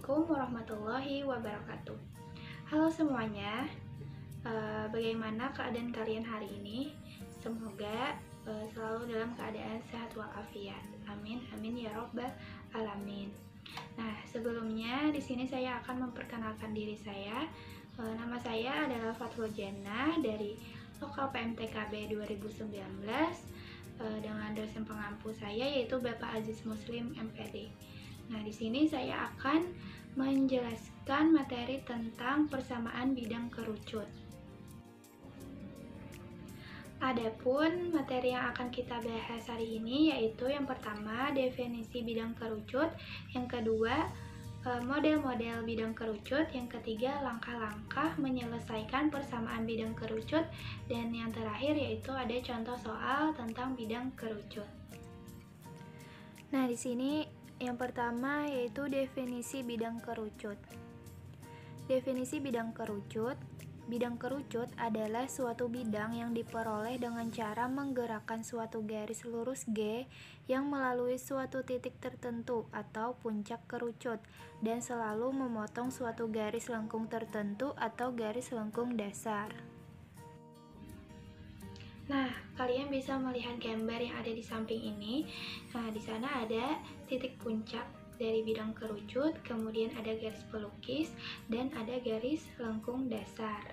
Assalamualaikum warahmatullahi wabarakatuh. Halo semuanya, bagaimana keadaan kalian hari ini? Semoga selalu dalam keadaan sehat walafiat. Amin, amin ya robbal alamin. Nah, sebelumnya di sini saya akan memperkenalkan diri saya. Nama saya adalah Fathul Jannah dari Lokal PMTKB 2019 dengan dosen pengampu saya yaitu Bapak Aziz Muslim MPD. Nah, di sini saya akan menjelaskan materi tentang persamaan bidang kerucut. Adapun materi yang akan kita bahas hari ini yaitu yang pertama definisi bidang kerucut, yang kedua model-model bidang kerucut, yang ketiga langkah-langkah menyelesaikan persamaan bidang kerucut, dan yang terakhir yaitu ada contoh soal tentang bidang kerucut. Nah, di sini yang pertama yaitu definisi bidang kerucut. Definisi bidang kerucut. Bidang kerucut adalah suatu bidang yang diperoleh dengan cara menggerakkan suatu garis lurus G yang melalui suatu titik tertentu atau puncak kerucut dan selalu memotong suatu garis lengkung tertentu atau garis lengkung dasar. Nah, kalian bisa melihat gambar yang ada di samping ini. Nah, di sana ada titik puncak dari bidang kerucut, kemudian ada garis pelukis, dan ada garis lengkung dasar.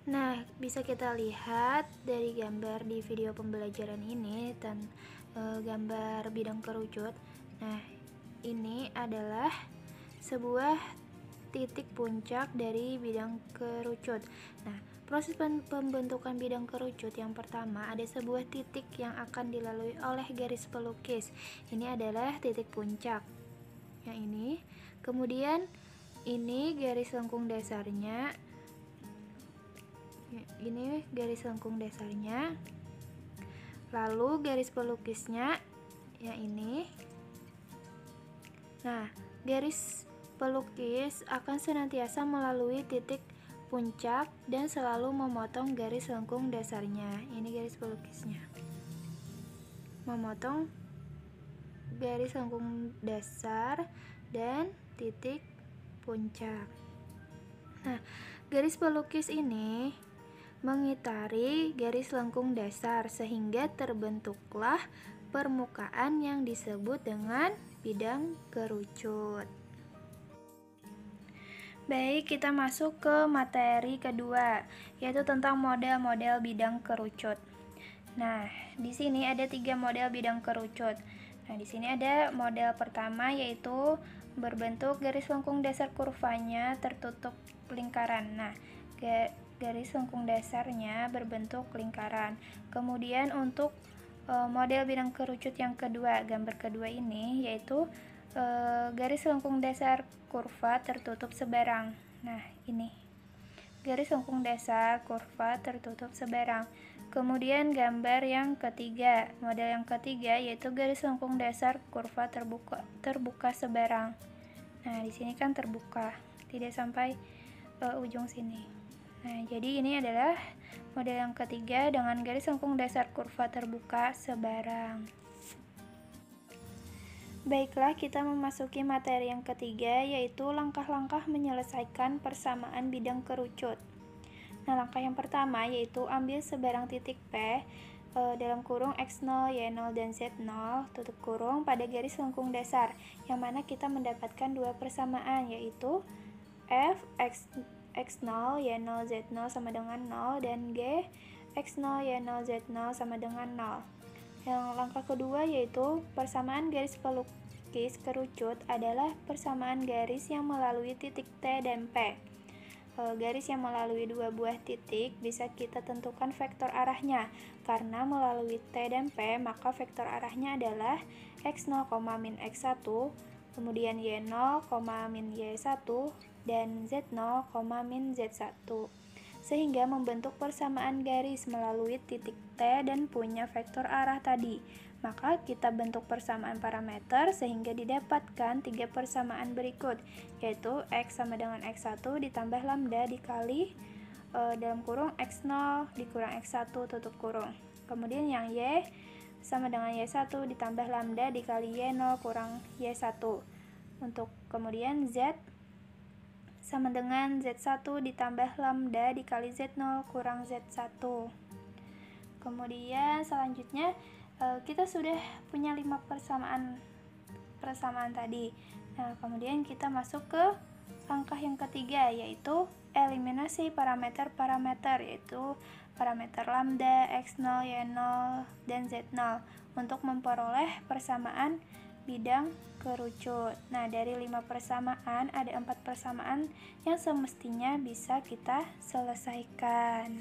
Nah, bisa kita lihat dari gambar di video pembelajaran ini dan gambar bidang kerucut. Nah, ini adalah sebuah titik puncak dari bidang kerucut. Nah, proses pembentukan bidang kerucut yang pertama ada sebuah titik yang akan dilalui oleh garis pelukis. Ini adalah titik puncak. Yang ini. Kemudian ini garis lengkung dasarnya. Ini garis lengkung dasarnya. Lalu garis pelukisnya yang ini. Nah, garis pelukis akan senantiasa melalui titik puncak dan selalu memotong garis lengkung dasarnya. Ini garis pelukisnya. Memotong garis lengkung dasar dan titik puncak. Nah, garis pelukis ini mengitari garis lengkung dasar sehingga terbentuklah permukaan yang disebut dengan bidang kerucut. Baik, kita masuk ke materi kedua, yaitu tentang model-model bidang kerucut. Nah, di sini ada 3 model bidang kerucut. Nah, di sini ada model pertama yaitu berbentuk garis lengkung dasar kurvanya tertutup lingkaran. Nah, garis lengkung dasarnya berbentuk lingkaran. Kemudian untuk model bidang kerucut yang kedua, gambar kedua ini yaitu garis lengkung dasar kurva tertutup seberang. Nah, ini garis lengkung dasar kurva tertutup seberang. Kemudian gambar yang ketiga, model yang ketiga yaitu garis lengkung dasar kurva terbuka seberang. Nah, di sini kan terbuka, tidak sampai ujung sini. Nah, jadi ini adalah model yang ketiga dengan garis lengkung dasar kurva terbuka seberang. Baiklah, kita memasuki materi yang ketiga yaitu langkah-langkah menyelesaikan persamaan bidang kerucut. Nah, langkah yang pertama yaitu ambil sebarang titik P dalam kurung X0, Y0, dan Z0 tutup kurung pada garis lengkung dasar, yang mana kita mendapatkan dua persamaan yaitu F X0, Y0, Z0 sama dengan 0 dan G X0, Y0, Z0 sama dengan 0. Yang langkah kedua yaitu persamaan garis pelukis kerucut adalah persamaan garis yang melalui titik T dan P. Garis yang melalui dua buah titik bisa kita tentukan vektor arahnya. Karena melalui T dan P, maka vektor arahnya adalah X0, min X1, kemudian Y0, min Y1, dan Z0, min Z1. Sehingga membentuk persamaan garis melalui titik T dan punya vektor arah tadi. Maka kita bentuk persamaan parameter sehingga didapatkan 3 persamaan berikut, yaitu X sama dengan X1 ditambah lambda dikali dalam kurung X0 dikurang X1 tutup kurung. Kemudian yang Y sama dengan Y1 ditambah lambda dikali Y0 kurang Y1. Untuk kemudian Z sama dengan Z1 ditambah lambda dikali Z0 kurang Z1. Kemudian selanjutnya kita sudah punya 5 persamaan tadi. Nah, kemudian kita masuk ke langkah yang ketiga, yaitu eliminasi parameter-parameter, yaitu parameter lambda, X0, Y0, dan Z0 untuk memperoleh persamaan bidang kerucut. Nah, dari 5 persamaan ada 4 persamaan yang semestinya bisa kita selesaikan.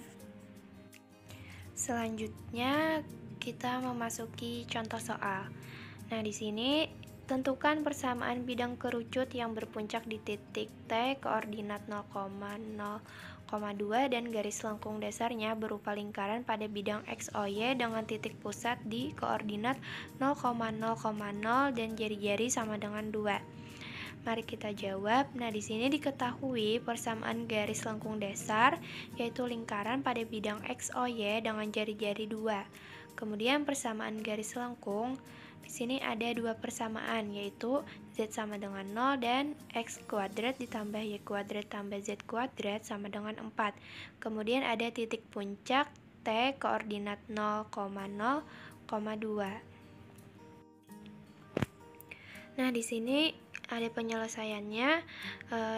Selanjutnya kita memasuki contoh soal. Nah, di sini tentukan persamaan bidang kerucut yang berpuncak di titik T, koordinat 0,0,2 dan garis lengkung dasarnya berupa lingkaran pada bidang XOY dengan titik pusat di koordinat 0,0,0 dan jari-jari sama dengan 2. Mari kita jawab. Nah, di sini diketahui persamaan garis lengkung dasar yaitu lingkaran pada bidang XOY dengan jari-jari 2. Kemudian persamaan garis lengkung, di sini ada 2 persamaan, yaitu Z sama dengan 0 dan X kuadrat ditambah Y kuadrat tambah Z kuadrat sama dengan 4. Kemudian ada titik puncak T koordinat 0,0,2. Nah, di sini ada penyelesaiannya,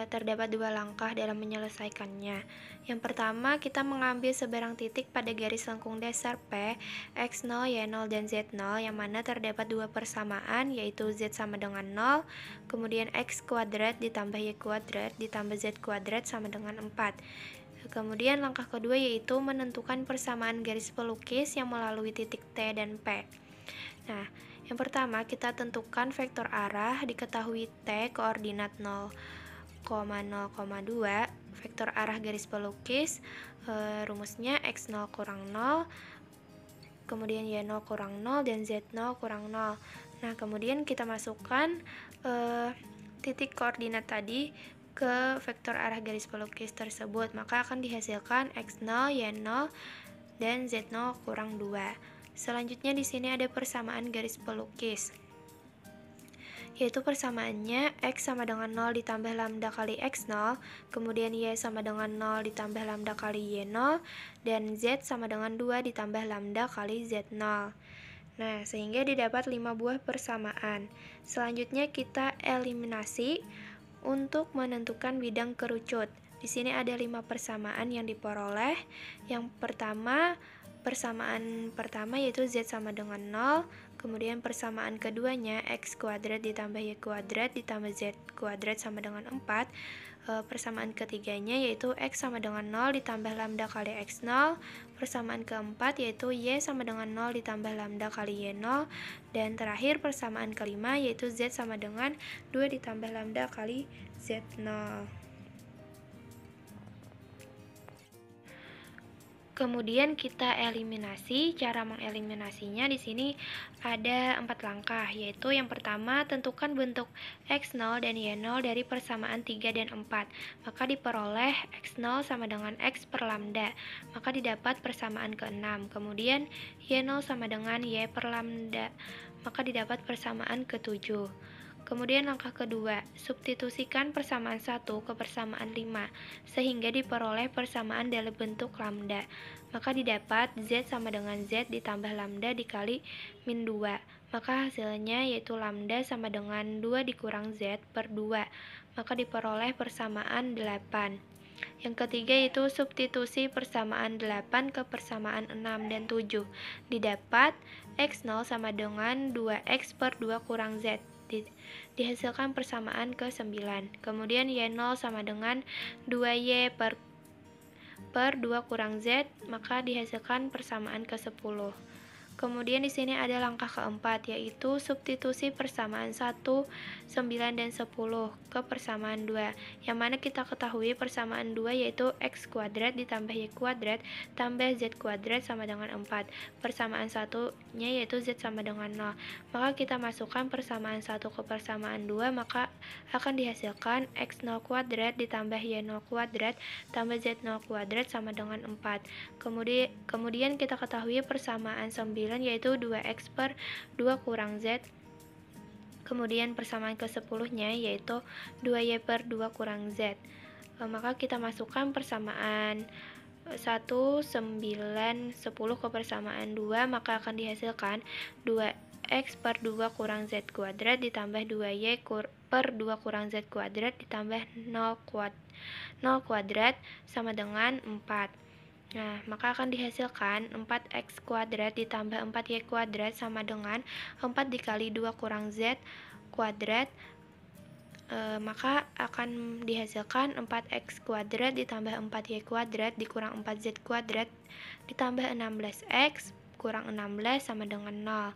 terdapat 2 langkah dalam menyelesaikannya. Yang pertama, kita mengambil sebarang titik pada garis lengkung dasar P, X0, Y0, dan Z0, yang mana terdapat 2 persamaan, yaitu Z sama dengan 0, kemudian X kuadrat ditambah Y kuadrat ditambah Z kuadrat sama dengan 4. Kemudian langkah kedua yaitu menentukan persamaan garis pelukis yang melalui titik T dan P. Nah, yang pertama kita tentukan vektor arah, diketahui T koordinat 0,0,2, vektor arah garis pelukis, rumusnya X0 kurang 0, kemudian Y0 kurang 0 dan Z0 kurang 0. Nah, kemudian kita masukkan titik koordinat tadi ke vektor arah garis pelukis tersebut, maka akan dihasilkan X0, Y0 dan Z0 kurang 2. Selanjutnya di sini ada persamaan garis pelukis, yaitu persamaannya X sama dengan 0 ditambah lambda kali X0, kemudian Y sama dengan 0 ditambah lambda kali Y0, dan Z sama dengan 2 ditambah lambda kali Z0. Nah, sehingga didapat 5 buah persamaan. Selanjutnya kita eliminasi untuk menentukan bidang kerucut. Di sini ada 5 persamaan yang diperoleh. Yang pertama, persamaan pertama yaitu Z sama dengan 0, kemudian persamaan keduanya X kuadrat ditambah Y kuadrat ditambah Z kuadrat sama dengan 4. Persamaan ketiganya yaitu X sama dengan 0 ditambah lambda kali X0. Persamaan keempat yaitu Y sama dengan 0 ditambah lambda kali Y0. Dan terakhir persamaan kelima yaitu Z sama dengan 2 ditambah lambda kali Z0. Kemudian kita eliminasi. Cara mengeliminasinya di sini ada 4 langkah, yaitu yang pertama tentukan bentuk X0 dan Y0 dari persamaan 3 dan 4. Maka diperoleh X0 sama dengan X per lambda, maka didapat persamaan ke-6. Kemudian Y0 sama dengan Y per lambda, maka didapat persamaan ke-7. Kemudian langkah kedua, substitusikan persamaan 1 ke persamaan 5, sehingga diperoleh persamaan dalam bentuk lambda. Maka didapat Z sama dengan Z ditambah lambda dikali min 2. Maka hasilnya yaitu lambda sama dengan 2 dikurang Z per 2. Maka diperoleh persamaan 8. Yang ketiga yaitu substitusi persamaan 8 ke persamaan 6 dan 7. Didapat X0 sama dengan 2X per 2 kurang Z. Dihasilkan persamaan ke-9. Kemudian Y0 sama dengan 2Y per 2 kurang Z, maka dihasilkan persamaan ke-10. Kemudian di sini ada langkah keempat, yaitu substitusi persamaan 1, 9, dan 10 ke persamaan 2, yang mana kita ketahui persamaan 2 yaitu X kuadrat ditambah Y kuadrat tambah Z kuadrat sama dengan 4. Persamaan 1-nya yaitu Z sama dengan 0. Maka kita masukkan persamaan 1 ke persamaan 2, maka akan dihasilkan X0 kuadrat ditambah Y0 kuadrat tambah Z0 kuadrat sama dengan 4. Kemudian kita ketahui persamaan 9 yaitu 2X per 2 kurang Z Kemudian persamaan ke-10-nya yaitu 2Y per 2 kurang Z. Maka kita masukkan persamaan 1, 9, 10 ke persamaan 2, maka akan dihasilkan 2X per 2 kurang Z kuadrat ditambah 2Y per 2 kurang Z kuadrat ditambah 0 kuadrat sama dengan 4. Nah, maka akan dihasilkan 4x kuadrat ditambah 4y kuadrat sama dengan 4 dikali 2 kurang z kuadrat. Maka akan dihasilkan 4x kuadrat ditambah 4y kuadrat dikurang 4z kuadrat ditambah 16x kurang 16 sama dengan 0.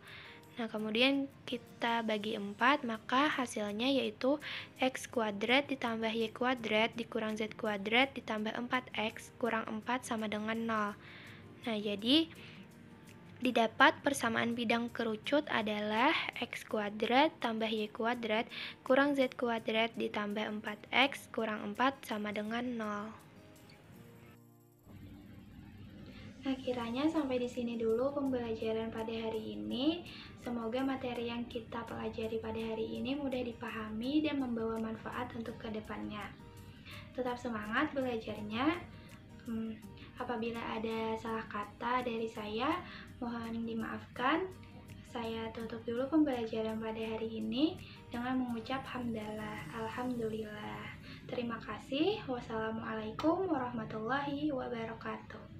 Nah, kemudian kita bagi 4, maka hasilnya yaitu x kuadrat ditambah y kuadrat dikurang z kuadrat ditambah 4x kurang 4 sama dengan 0. Nah, jadi didapat persamaan bidang kerucut adalah x kuadrat tambah y kuadrat kurang z kuadrat ditambah 4x kurang 4 sama dengan 0. Nah, kiranya sampai di sini dulu pembelajaran pada hari ini. Semoga materi yang kita pelajari pada hari ini mudah dipahami dan membawa manfaat untuk kedepannya. Tetap semangat belajarnya. Apabila ada salah kata dari saya, mohon dimaafkan. Saya tutup dulu pembelajaran pada hari ini dengan mengucap hamdalah, alhamdulillah. Terima kasih. Wassalamualaikum warahmatullahi wabarakatuh.